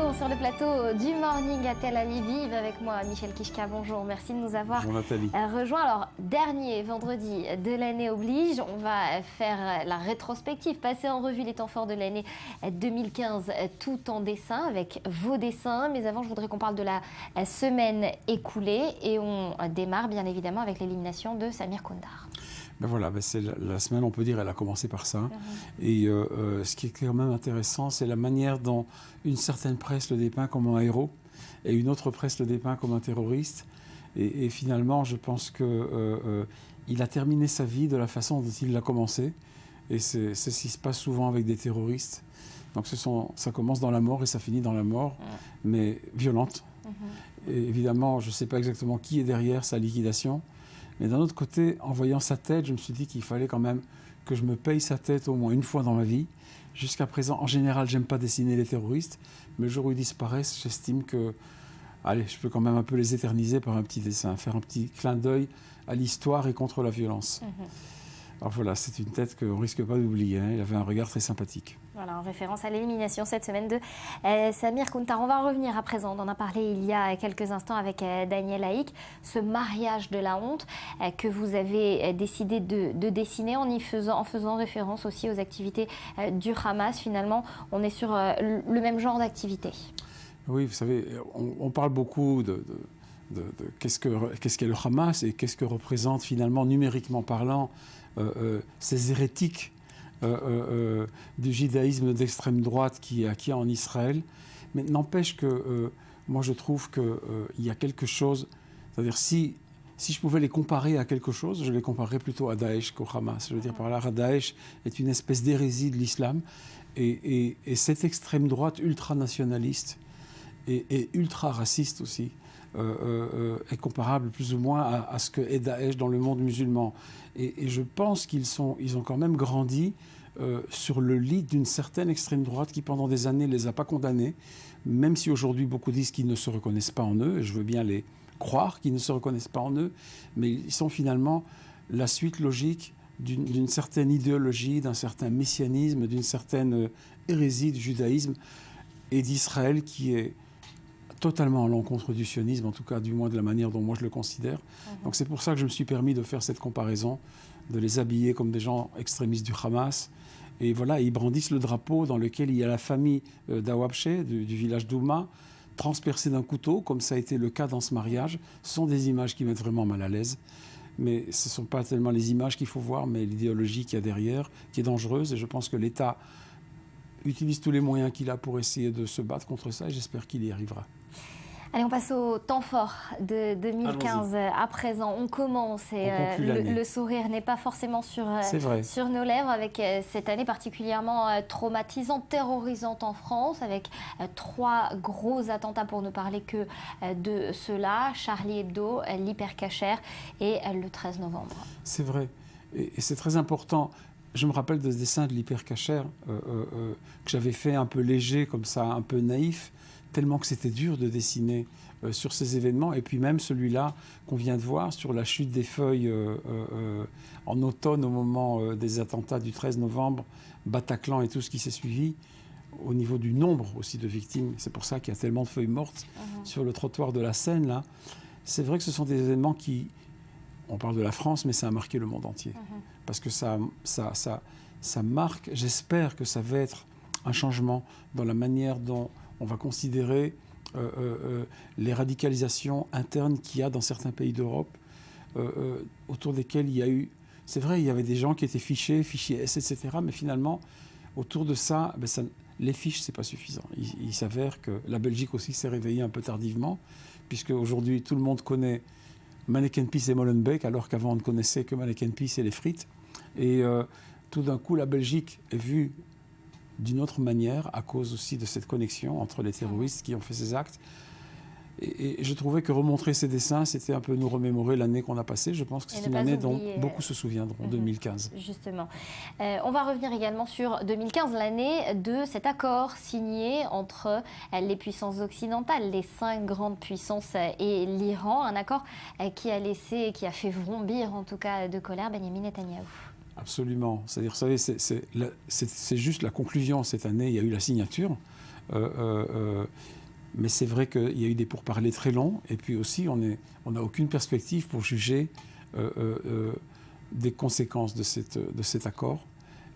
retour sur le plateau du Morning à Tel Aviv avec moi, Michel Kishka. Bonjour, merci de nous avoir rejoints. Alors, dernier vendredi de l'année oblige, on va faire la rétrospective, passer en revue les temps forts de l'année 2015, tout en dessin, avec vos dessins. Mais avant, je voudrais qu'on parle de la semaine écoulée et on démarre bien évidemment avec l'élimination de Samir Koundar. Ben voilà, c'est la semaine, on peut dire, elle a commencé par ça. Et ce qui est quand même intéressant, c'est la manière dont une certaine presse le dépeint comme un héros et une autre presse le dépeint comme un terroriste. Et finalement, je pense qu'il a terminé sa vie de la façon dont il l'a commencé. Et c'est ce qui se passe souvent avec des terroristes. Donc ça commence dans la mort et ça finit dans la mort, mais violente. Et évidemment, je ne sais pas exactement qui est derrière sa liquidation. Mais d'un autre côté, en voyant sa tête, je me suis dit qu'il fallait quand même que je me paye sa tête au moins une fois dans ma vie. Jusqu'à présent, en général, j'aime pas dessiner les terroristes, mais le jour où ils disparaissent, j'estime que, allez, je peux quand même un peu les éterniser par un petit dessin, faire un petit clin d'œil à l'histoire et contre la violence. Alors voilà, c'est une tête qu'on ne risque pas d'oublier. Il avait un regard très sympathique. Voilà, en référence à l'élimination cette semaine de Samir Koundar. On va revenir à présent. On en a parlé il y a quelques instants avec Daniel Haïk. Ce mariage de la honte que vous avez décidé de dessiner en faisant référence aussi aux activités du Hamas. Finalement, on est sur le même genre d'activité. Oui, vous savez, on parle beaucoup de qu'est-ce qu'est le Hamas et qu'est-ce que représente finalement, numériquement parlant, ces hérétiques du judaïsme d'extrême droite qui est en Israël. Mais n'empêche que moi je trouve qu'il y a quelque chose, c'est-à-dire si je pouvais les comparer à quelque chose, je les comparerais plutôt à Daesh qu'au Hamas. Je veux dire par là, Daesh est une espèce d'hérésie de l'islam et cette extrême droite ultranationaliste et ultra raciste aussi est comparable plus ou moins à ce que est Daesh dans le monde musulman. Et je pense ils ont quand même grandi sur le lit d'une certaine extrême droite qui pendant des années ne les a pas condamnés, même si aujourd'hui beaucoup disent qu'ils ne se reconnaissent pas en eux, et je veux bien les croire qu'ils ne se reconnaissent pas en eux, mais ils sont finalement la suite logique d'une certaine idéologie, d'un certain messianisme, d'une certaine hérésie du judaïsme et d'Israël qui est totalement à l'encontre du sionisme, en tout cas du moins de la manière dont moi je le considère. Donc c'est pour ça que je me suis permis de faire cette comparaison, de les habiller comme des gens extrémistes du Hamas. Et voilà, ils brandissent le drapeau dans lequel il y a la famille d'Awabche, du village d'Ouma, transpercée d'un couteau, comme ça a été le cas dans ce mariage. Ce sont des images qui mettent vraiment mal à l'aise. Mais ce ne sont pas tellement les images qu'il faut voir, mais l'idéologie qu'il y a derrière, qui est dangereuse. Et je pense que l'État utilise tous les moyens qu'il a pour essayer de se battre contre ça, et j'espère qu'il y arrivera. Allez, on passe au temps fort de 2015. À présent, on commence et le sourire n'est pas forcément sur nos lèvres avec cette année particulièrement traumatisante, terrorisante en France, avec 3 gros attentats pour ne parler que de ceux-là, Charlie Hebdo, l'Hypercacher et le 13 novembre. C'est vrai, et c'est très important. Je me rappelle de ce dessin de l'Hypercacher que j'avais fait un peu léger, comme ça, un peu naïf, tellement que c'était dur de dessiner sur ces événements. Et puis même celui-là qu'on vient de voir sur la chute des feuilles en automne au moment des attentats du 13 novembre, Bataclan et tout ce qui s'est suivi, au niveau du nombre aussi de victimes. C'est pour ça qu'il y a tellement de feuilles mortes sur le trottoir de la Seine, là. C'est vrai que ce sont des événements qui... On parle de la France, mais ça a marqué le monde entier. Parce que ça marque, j'espère que ça va être un changement dans la manière dont on va considérer les radicalisations internes qu'il y a dans certains pays d'Europe, autour desquels il y a eu... C'est vrai, il y avait des gens qui étaient fichés S, etc. Mais finalement, autour de ça, les fiches, ce n'est pas suffisant. Il s'avère que la Belgique aussi s'est réveillée un peu tardivement, puisque aujourd'hui, tout le monde connaît Manneken Pis et Molenbeek, alors qu'avant, on ne connaissait que Manneken Pis et les frites. Et tout d'un coup, la Belgique est vue d'une autre manière, à cause aussi de cette connexion entre les terroristes qui ont fait ces actes. Et je trouvais que remontrer ces dessins, c'était un peu nous remémorer l'année qu'on a passée. Je pense que c'est une année dont beaucoup se souviendront, 2015. Justement. On va revenir également sur 2015, l'année de cet accord signé entre les puissances occidentales, les 5 grandes puissances et l'Iran. Un accord qui a fait vrombir en tout cas de colère Benyamin Netanyahou. Absolument. C'est-à-dire, vous savez, c'est juste la conclusion cette année. Il y a eu la signature. Mais c'est vrai qu'il y a eu des pourparlers très longs. Et puis aussi, on n'a aucune perspective pour juger des conséquences de cet accord.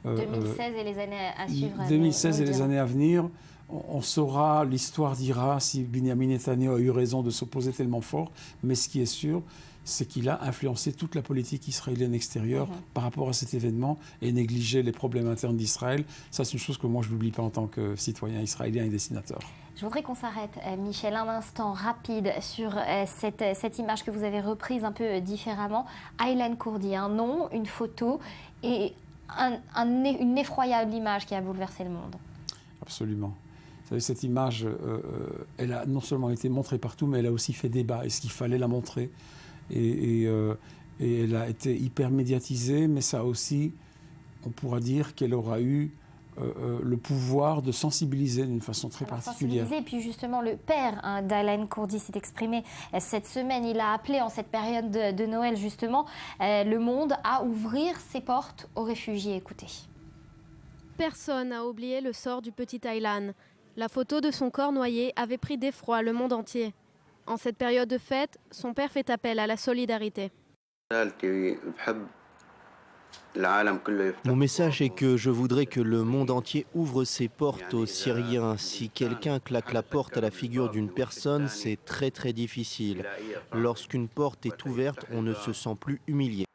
2016 et les années à suivre. 2016 et les années à venir, on saura, l'histoire dira si Benyamin Netanyahu a eu raison de s'opposer tellement fort. Mais ce qui est sûr, c'est qu'il a influencé toute la politique israélienne extérieure par rapport à cet événement et négligé les problèmes internes d'Israël. Ça, c'est une chose que moi, je n'oublie pas en tant que citoyen israélien et dessinateur. Je voudrais qu'on s'arrête, Michel, un instant rapide sur cette image que vous avez reprise un peu différemment. Aylan Kurdi, un nom, une photo et une effroyable image qui a bouleversé le monde. Absolument. Vous savez, cette image, elle a non seulement été montrée partout, mais elle a aussi fait débat. Est-ce qu'il fallait la montrer ? Et elle a été hyper médiatisée, mais ça aussi, on pourra dire qu'elle aura eu le pouvoir de sensibiliser d'une façon très particulière. Et puis justement, le père d'Aylan Kurdi s'est exprimé cette semaine. Il a appelé en cette période de Noël, justement, le monde à ouvrir ses portes aux réfugiés. Écoutez. Personne n'a oublié le sort du petit Aylan. La photo de son corps noyé avait pris d'effroi le monde entier. En cette période de fête, son père fait appel à la solidarité. Mon message est que je voudrais que le monde entier ouvre ses portes aux Syriens. Si quelqu'un claque la porte à la figure d'une personne, c'est très très difficile. Lorsqu'une porte est ouverte, on ne se sent plus humilié.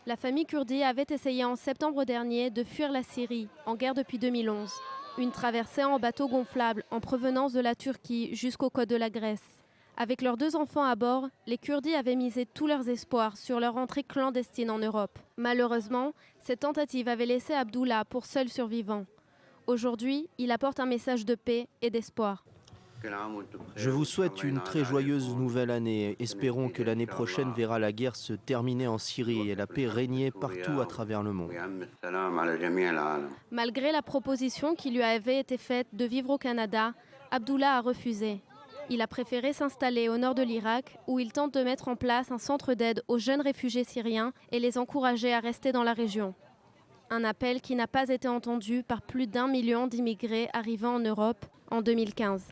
La famille Kurdi avait essayé en septembre dernier de fuir la Syrie, en guerre depuis 2011. Une traversée en bateau gonflable en provenance de la Turquie jusqu'aux côtes de la Grèce. Avec leurs 2 enfants à bord, les Kurdis avaient misé tous leurs espoirs sur leur entrée clandestine en Europe. Malheureusement, cette tentative avait laissé Abdullah pour seul survivant. Aujourd'hui, il apporte un message de paix et d'espoir. Je vous souhaite une très joyeuse nouvelle année. Espérons que l'année prochaine verra la guerre se terminer en Syrie et la paix régner partout à travers le monde. Malgré la proposition qui lui avait été faite de vivre au Canada, Abdullah a refusé. Il a préféré s'installer au nord de l'Irak, où il tente de mettre en place un centre d'aide aux jeunes réfugiés syriens et les encourager à rester dans la région. Un appel qui n'a pas été entendu par plus d'1 million d'immigrés arrivant en Europe en 2015.